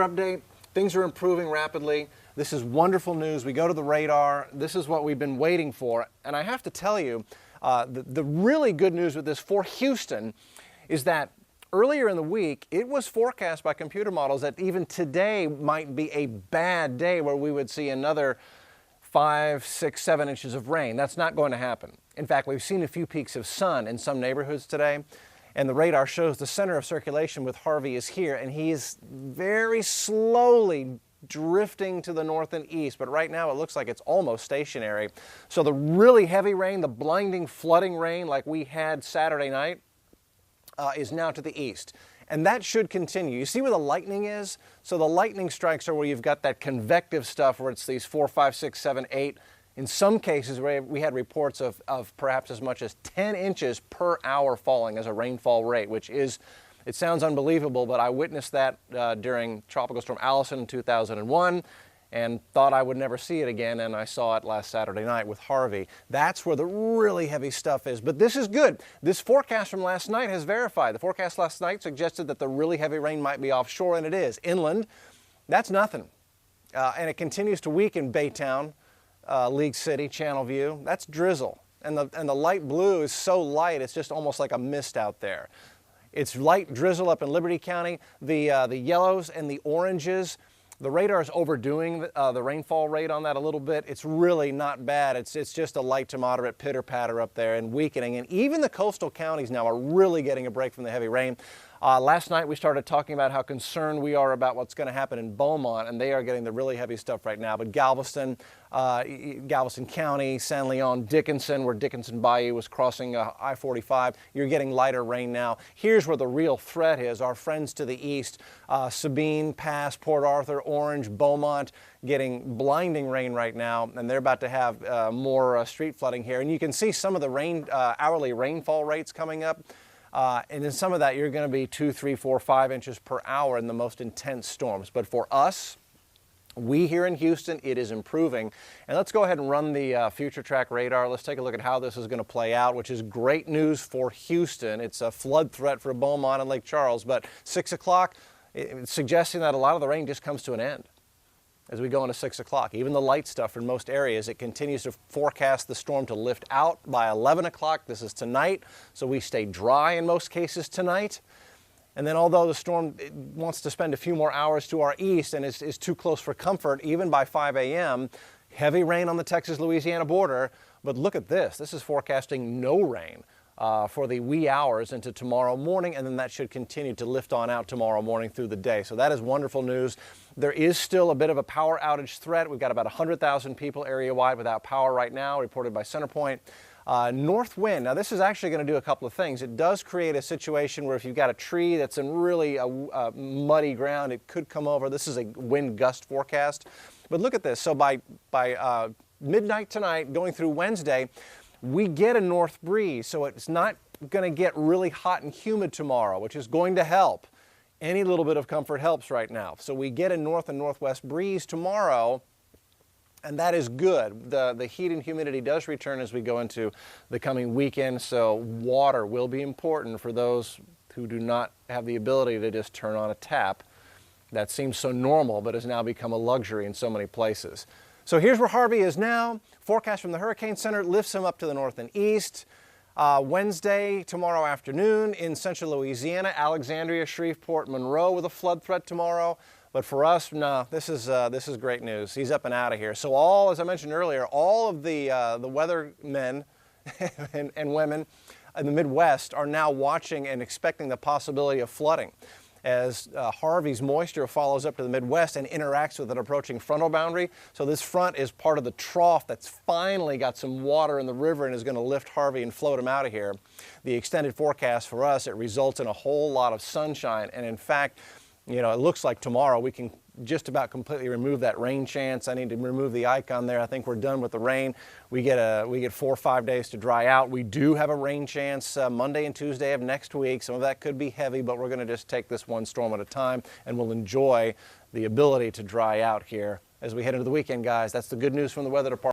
Update. Things are improving rapidly. This is wonderful news. We go to the radar. This is what we've been waiting for. And I have to tell you, the really good news with this for Houston is that earlier in the week, it was forecast by computer models that even today might be a bad day where we would see another 5, 6, 7 inches of rain. That's not going to happen. In fact, we've seen a few peaks of sun in some neighborhoods today. And the radar shows the center of circulation with Harvey is here, and he is very slowly drifting to the north and east, but right now it looks like it's almost stationary. So the really heavy rain, the blinding flooding rain like we had Saturday night, is now to the east. And that should continue. You see where the lightning is? So the lightning strikes are where you've got that convective stuff where it's these 4, 5, 6, 7, 8. In some cases, we had reports of perhaps as much as 10 inches per hour falling as a rainfall rate, which is, it sounds unbelievable, but I witnessed that during Tropical Storm Allison in 2001 and thought I would never see it again, and I saw it last Saturday night with Harvey. That's where the really heavy stuff is. But this is good. This forecast from last night has verified. The forecast last night suggested that the really heavy rain might be offshore, and it is. Inland, that's nothing. And it continues to weaken Baytown, League City, Channelview. That's drizzle. And the light blue is so light, it's just almost like a mist out there. It's light drizzle up in Liberty County. The yellows and the oranges, the radar is overdoing the rainfall rate on that a little bit. It's really not bad. It's just a light to moderate pitter-patter up there and weakening. And even the coastal counties now are really getting a break from the heavy rain. Last night we started talking about how concerned we are about what's going to happen in Beaumont, and they are getting the really heavy stuff right now. But Galveston County, San Leon, Dickinson, where Dickinson Bayou was crossing I-45, you're getting lighter rain now. Here's where the real threat is. Our friends to the east, Sabine Pass, Port Arthur, Orange, Beaumont, getting blinding rain right now, and they're about to have more street flooding here. And you can see some of the hourly rainfall rates coming up. And in some of that, you're going to be 2, 3, 4, 5 inches per hour in the most intense storms. But for us, we here in Houston, it is improving. And let's go ahead and run the FUTURETRACK radar. Let's take a look at how this is going to play out, which is great news for Houston. It's a flood threat for Beaumont and Lake Charles, but 6 o'clock, it's suggesting that a lot of the rain just comes to an end as we go into 6 o'clock. Even the light stuff in most areas, it continues to forecast the storm to lift out by 11 o'clock. This is tonight, so we stay dry in most cases tonight. And then although the storm wants to spend a few more hours to our east and is too close for comfort, even by 5 a.m., heavy rain on the Texas-Louisiana border. But look at this. This is forecasting no rain for the wee hours into tomorrow morning, and then that should continue to lift on out tomorrow morning through the day. So that is wonderful news. There is still a bit of a power outage threat. We've got about 100,000 people area-wide without power right now, reported by CenterPoint. North wind. Now this is actually going to do a couple of things. It does create a situation where if you've got a tree that's in really muddy ground, it could come over. This is a wind gust forecast. But look at this. So by midnight tonight, going through Wednesday, we get a north breeze. So it's not going to get really hot and humid tomorrow, which is going to help. Any little bit of comfort helps right now. So we get a north and northwest breeze tomorrow, and that is good. The heat and humidity does return as we go into the coming weekend, so water will be important for those who do not have the ability to just turn on a tap. That seems so normal, but has now become a luxury in so many places. So here's where Harvey is now. Forecast from the Hurricane Center lifts him up to the north and east. Wednesday, tomorrow afternoon in central Louisiana, Alexandria, Shreveport, Monroe with a flood threat tomorrow. But for us, no, this is great news. He's up and out of here. So as I mentioned earlier, all of the weathermen and women in the Midwest are now watching and expecting the possibility of flooding as Harvey's moisture follows up to the Midwest and interacts with an approaching frontal boundary. So this front is part of the trough that's finally got some water in the river and is going to lift Harvey and float him out of here. The extended forecast for us, it results in a whole lot of sunshine. And in fact, you know, it looks like tomorrow we can just about completely remove that rain chance. I need to remove the icon there. I think we're done with the rain. We get 4 or 5 days to dry out. We do have a rain chance Monday and Tuesday of next week. Some of that could be heavy, but we're going to just take this one storm at a time, and we'll enjoy the ability to dry out here as we head into the weekend, guys. That's the good news from the weather department.